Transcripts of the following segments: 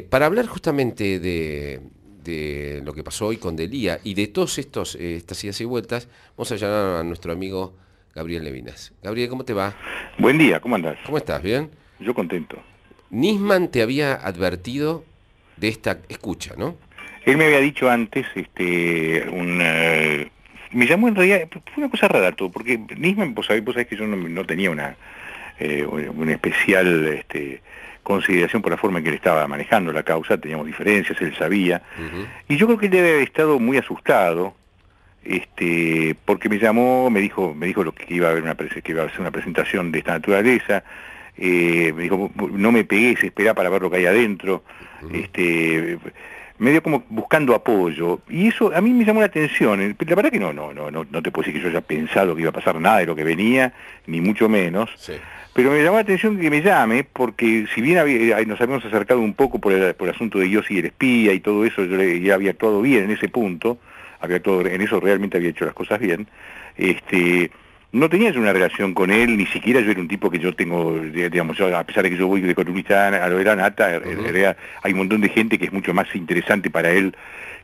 Para hablar justamente de lo que pasó hoy con Delía y de todos estas idas y vueltas, vamos a llamar a nuestro amigo Gabriel Levinas. Gabriel, ¿cómo te va? Buen día, ¿cómo andás? ¿Cómo estás? ¿Bien? Yo contento. Nisman te había advertido de esta escucha, ¿no? Él me había dicho antes, me llamó en realidad, fue una cosa rara todo, porque Nisman, vos sabés que yo no tenía una especial consideración por la forma en que él estaba manejando la causa, teníamos diferencias, él sabía, Ujú. y yo creo que él debe haber estado muy asustado, porque me llamó, me dijo lo que iba a haber que iba a ser una presentación de esta naturaleza. Me dijo, no me pegues, esperá para ver lo que hay adentro. Ujú. Medio como buscando apoyo, y eso a mí me llamó la atención. La verdad que no te puedo decir que yo haya pensado que iba a pasar nada de lo que venía, ni mucho menos, Sí. pero me llamó la atención que me llame, porque si bien nos habíamos acercado un poco por el asunto de Yossi y el espía y todo eso, ya había actuado bien en ese punto, había actuado en eso, realmente había hecho las cosas bien. No tenía yo una relación con él, ni siquiera yo era un tipo que yo tengo, digamos, a pesar de que yo voy de columnista a lo de la nata, en Ujú. realidad hay un montón de gente que es mucho más interesante para él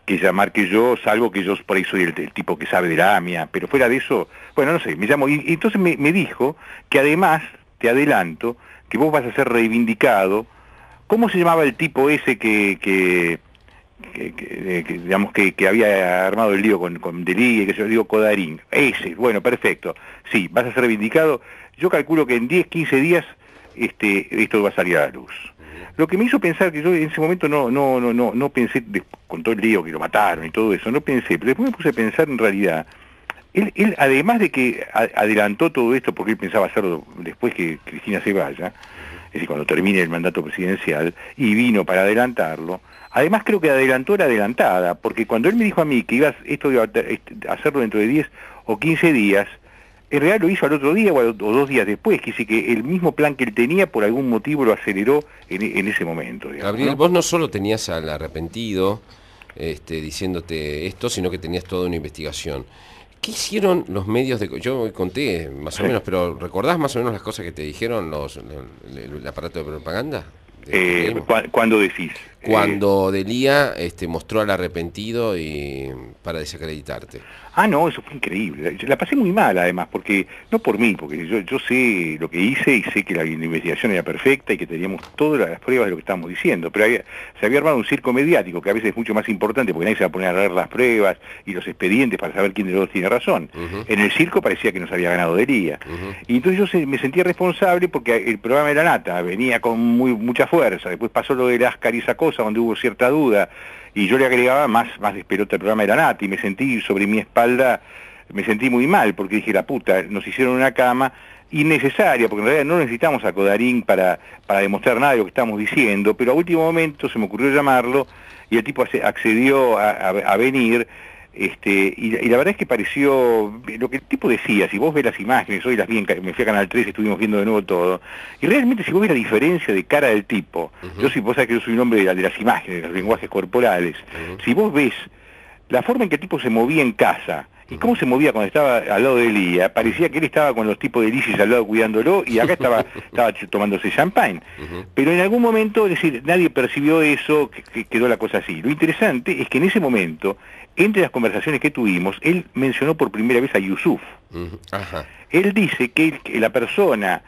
que llamar que yo, salvo que yo por ahí soy el tipo que sabe de la AMIA, pero fuera de eso, bueno, no sé, me llamó, y entonces me dijo que además, te adelanto, que vos vas a ser reivindicado. ¿Cómo se llamaba el tipo ese digamos que había armado el lío con Delí, que se lo digo Codarín? Ese, bueno, perfecto. Sí, vas a ser reivindicado. Yo calculo que en 10, 15 días esto va a salir a la luz. Ujú. Lo que me hizo pensar que yo en ese momento no pensé, con todo el lío que lo mataron y todo eso, no pensé, pero después me puse a pensar en realidad. Él además de que adelantó todo esto porque él pensaba hacerlo después que Cristina se vaya, Ujú. es decir, cuando termine el mandato presidencial, y vino para adelantarlo. Además creo que adelantó la adelantada, porque cuando él me dijo a mí que esto iba a hacerlo dentro de 10 o 15 días, en realidad lo hizo al otro día o 2 días después, que dice que el mismo plan que él tenía por algún motivo lo aceleró en ese momento, digamos, Gabriel, ¿no? vos no solo tenías al arrepentido diciéndote esto, sino que tenías toda una investigación. ¿Qué hicieron los medios de... Yo conté más o Sí. menos, pero ¿recordás más o menos las cosas que te dijeron el aparato de propaganda del gobierno? ¿Cuándo decís? Cuando Delía mostró al arrepentido y para desacreditarte. No, eso fue increíble. La pasé muy mal, además, porque, no por mí, porque yo sé lo que hice y sé que la investigación era perfecta y que teníamos todas las pruebas de lo que estábamos diciendo, pero se había armado un circo mediático que a veces es mucho más importante porque nadie se va a poner a leer las pruebas y los expedientes para saber quién de los dos tiene razón. Ujú. En el circo parecía que nos había ganado Delía. Ujú. Y entonces me sentía responsable porque el programa de la nata venía con mucha fuerza, después pasó lo de Ascar y esa cosa donde hubo cierta duda, y yo le agregaba más despelota al programa de la nata, y me sentí sobre mi espalda, me sentí muy mal, porque dije, la puta, nos hicieron una cama innecesaria, porque en realidad no necesitamos a Codarín para demostrar nada de lo que estamos diciendo, pero a último momento se me ocurrió llamarlo, y el tipo accedió a venir. Y la verdad es que pareció lo que el tipo decía. Si vos ves las imágenes, hoy las vi, me fui a Canal 3, estuvimos viendo de nuevo todo, y realmente si vos ves la diferencia de cara del tipo, Ujú. vos sabés que yo soy un hombre de las imágenes, de los lenguajes corporales, Ujú. si vos ves la forma en que el tipo se movía en casa, y Ujú. cómo se movía cuando estaba al lado de Elía, parecía que él estaba con los tipos de ISIS al lado cuidándolo, y acá estaba tomándose champagne. Ujú. Pero en algún momento, es decir, nadie percibió eso, que quedó la cosa así. Lo interesante es que en ese momento, entre las conversaciones que tuvimos, él mencionó por primera vez a Yusuf. Ujú. Ajá. Él dice que la persona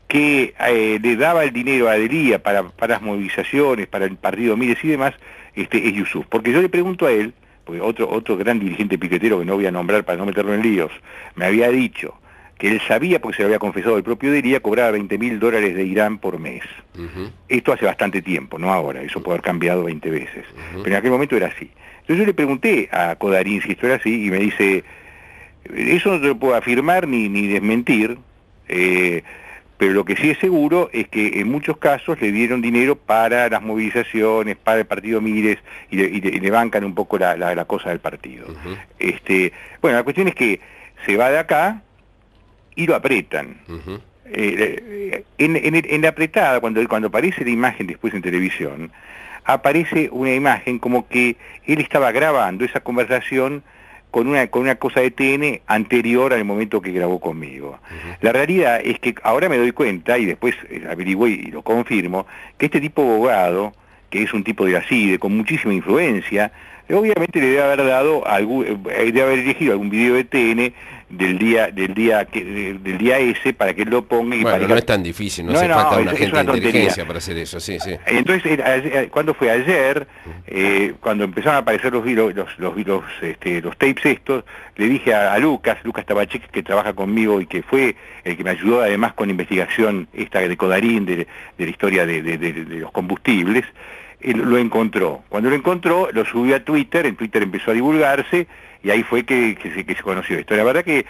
que le daba el dinero a Delía para las movilizaciones, para el partido Miles y demás, es Yusuf. Porque yo le pregunto a él, porque otro gran dirigente piquetero que no voy a nombrar para no meterlo en líos, me había dicho que él sabía, porque se lo había confesado el propio Delía, cobraba $20.000 de Irán por mes. Ujú. Esto hace bastante tiempo, no ahora, eso puede haber cambiado 20 veces. Ujú. Pero en aquel momento era así. Entonces yo le pregunté a Codarín si esto era así, y me dice, eso no te lo puedo afirmar ni desmentir, eh, pero lo que sí es seguro es que en muchos casos le dieron dinero para las movilizaciones, para el partido Mires, y le bancan un poco la cosa del partido. Ujú. Bueno, la cuestión es que se va de acá y lo apretan. Ujú. En la apretada, cuando aparece la imagen después en televisión, aparece una imagen como que él estaba grabando esa conversación con una cosa de TN anterior al momento que grabó conmigo. Ujú. La realidad es que ahora me doy cuenta, y después averigüé y lo confirmo, que este tipo abogado, que es un tipo de la CIDE con muchísima influencia, obviamente le debe haber dado debe haber elegido algún video de TN del día ese para que él lo ponga. Y bueno, no es tan difícil, no hace falta un agente de inteligencia para hacer eso, sí. Entonces, cuando fue ayer, cuando empezaron a aparecer los tapes estos, le dije a Lucas Tabachek, que trabaja conmigo y que fue el que me ayudó además con la investigación esta de Codarín, de la historia de los combustibles. Él lo encontró. Cuando lo encontró, lo subió a Twitter, en Twitter empezó a divulgarse, y ahí fue que se conoció esto. La verdad que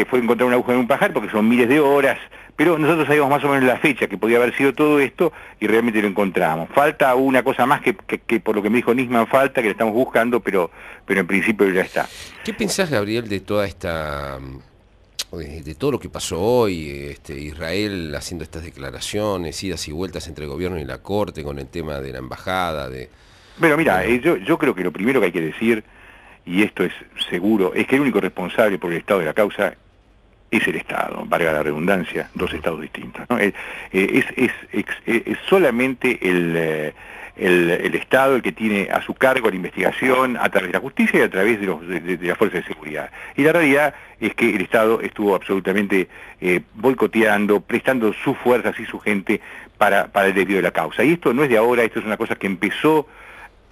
fue encontrar una aguja en un pajar, porque son miles de horas, pero nosotros sabíamos más o menos la fecha que podía haber sido todo esto, y realmente lo encontramos. Falta una cosa más que por lo que me dijo Nisman falta, que la estamos buscando, pero en principio ya está. ¿Qué pensás, Gabriel, de toda esta... de todo lo que pasó hoy, Israel haciendo estas declaraciones, idas y vueltas entre el gobierno y la corte con el tema de la embajada? Bueno, mira, yo creo que lo primero que hay que decir, y esto es seguro, es que el único responsable por el estado de la causa es el Estado, valga la redundancia, dos estados distintos, ¿no? Es solamente el Estado el que tiene a su cargo la investigación a través de la justicia y a través de las fuerzas de seguridad. Y la realidad es que el Estado estuvo absolutamente boicoteando, prestando sus fuerzas y su gente para el desvío de la causa. Y esto no es de ahora, esto es una cosa que empezó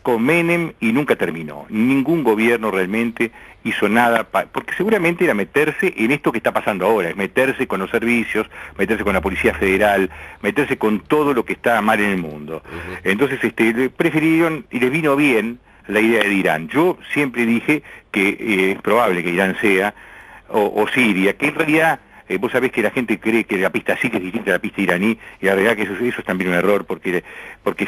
con Menem y nunca terminó. Ningún gobierno realmente hizo nada, porque seguramente era meterse en esto que está pasando ahora, es meterse con los servicios, meterse con la Policía Federal, meterse con todo lo que está mal en el mundo. Entonces prefirieron, y les vino bien, la idea de Irán. Yo siempre dije que es probable que Irán sea, o Siria, que en realidad... vos sabés que la gente cree que la pista siria es distinta a la pista iraní, y la verdad que eso es también un error, porque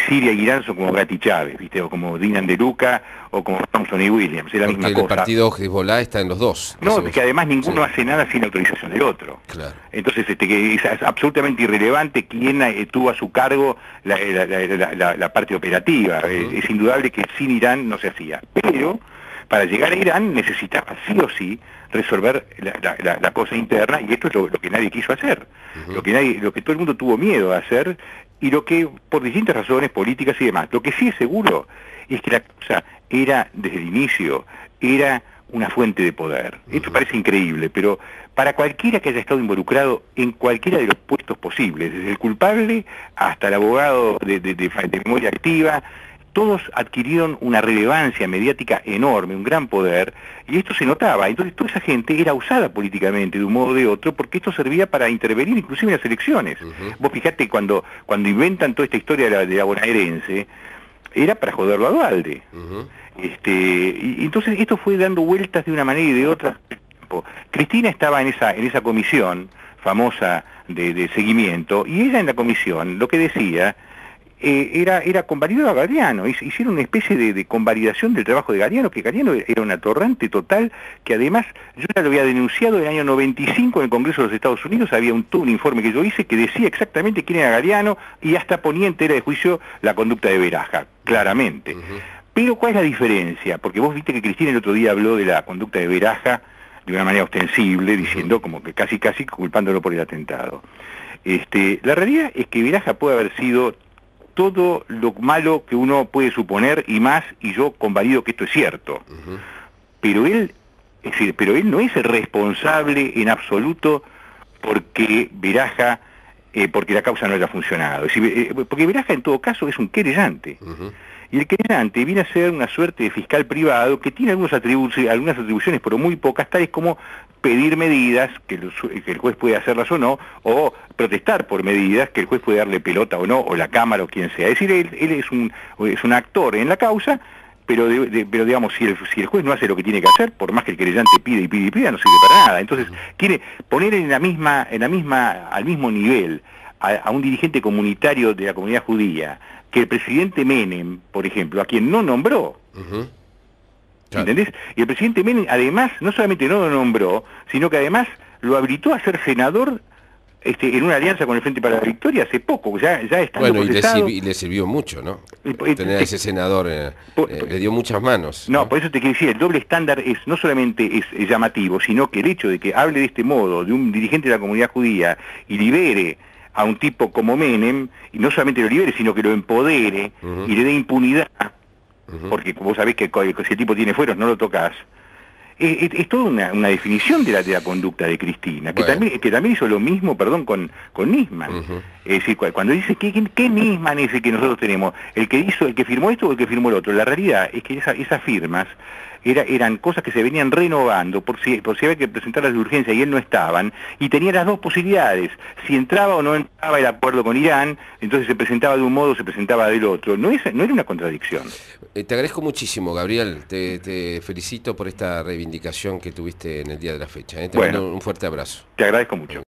Siria y Irán son como Gatti Chávez, ¿viste? O como Dinan de Luca, o como Thompson y Williams, es la misma cosa. El partido Hezbollah está en los dos. No, que además ninguno hace nada sin autorización del otro. Claro. Entonces que es absolutamente irrelevante quién tuvo a su cargo la parte operativa. Es indudable que sin Irán no se hacía. Pero para llegar a Irán necesitaba sí o sí resolver la cosa interna, y esto es lo que nadie quiso hacer, lo que todo el mundo tuvo miedo a hacer, y lo que por distintas razones políticas y demás. Lo que sí es seguro es que la cosa era desde el inicio era una fuente de poder. Esto parece increíble, pero para cualquiera que haya estado involucrado en cualquiera de los puestos posibles, desde el culpable hasta el abogado de memoria activa, todos adquirieron una relevancia mediática enorme, un gran poder, y esto se notaba. Entonces toda esa gente era usada políticamente de un modo o de otro, porque esto servía para intervenir inclusive en las elecciones. Vos fijate, cuando inventan toda esta historia de la bonaerense, era para joderlo a Duhalde. Y entonces esto fue dando vueltas de una manera y de otra. Cristina estaba en esa comisión famosa de seguimiento, y ella en la comisión lo que decía era convalidado a Galeano. Hicieron una especie de convalidación del trabajo de Galeano, que Galeano era un atorrante total, que además yo ya lo había denunciado en el año 95 en el Congreso de los Estados Unidos. Había un informe que yo hice que decía exactamente quién era Galeano, y hasta ponía en tela de juicio la conducta de Beraja, claramente. Pero ¿cuál es la diferencia? Porque vos viste que Cristina el otro día habló de la conducta de Beraja de una manera ostensible, diciendo como que casi culpándolo por el atentado. La realidad es que Beraja puede haber sido todo lo malo que uno puede suponer y más, y yo convalido que esto es cierto. Pero él no es el responsable en absoluto porque Beraja, porque la causa no haya funcionado. Es decir, porque Beraja en todo caso es un querellante. Y el querellante viene a ser una suerte de fiscal privado que tiene algunas atribuciones, pero muy pocas, tales como pedir medidas, que el juez puede hacerlas o no, o protestar por medidas, que el juez puede darle pelota o no, o la Cámara o quien sea. Es decir, él es un actor en la causa, pero digamos, si el juez no hace lo que tiene que hacer, por más que el querellante pide y pide y pida, no sirve para nada. Entonces, quiere poner al mismo nivel a un dirigente comunitario de la comunidad judía que el presidente Menem, por ejemplo, a quien no nombró. Claro. ¿Entendés? Y el presidente Menem, además, no solamente no lo nombró, sino que además lo habilitó a ser senador en una alianza con el Frente para la Victoria hace poco, ya estando procesado. Y le sirvió mucho, ¿no? Tener a ese senador, le dio muchas manos. No, por eso te quiero decir, el doble estándar no solamente es llamativo, sino que el hecho de que hable de este modo, de un dirigente de la comunidad judía, y libere a un tipo como Menem, y no solamente lo libere, sino que lo empodere y le dé impunidad, porque vos sabés que si el tipo tiene fueros no lo tocas. Es toda una definición de la conducta de Cristina, que, Bueno. también hizo lo mismo, perdón, con Nisman. Es decir, cuando dice, ¿qué Nisman es el que nosotros tenemos? ¿El que firmó esto o el que firmó el otro? La realidad es que esas firmas eran cosas que se venían renovando por si había que presentarlas de urgencia y él no estaban, y tenía las dos posibilidades: si entraba o no entraba el acuerdo con Irán, entonces se presentaba de un modo o se presentaba del otro. No era una contradicción. Te agradezco muchísimo, Gabriel. Te felicito por esta reivindicación que tuviste en el día de la fecha. Te mando un fuerte abrazo. Te agradezco mucho.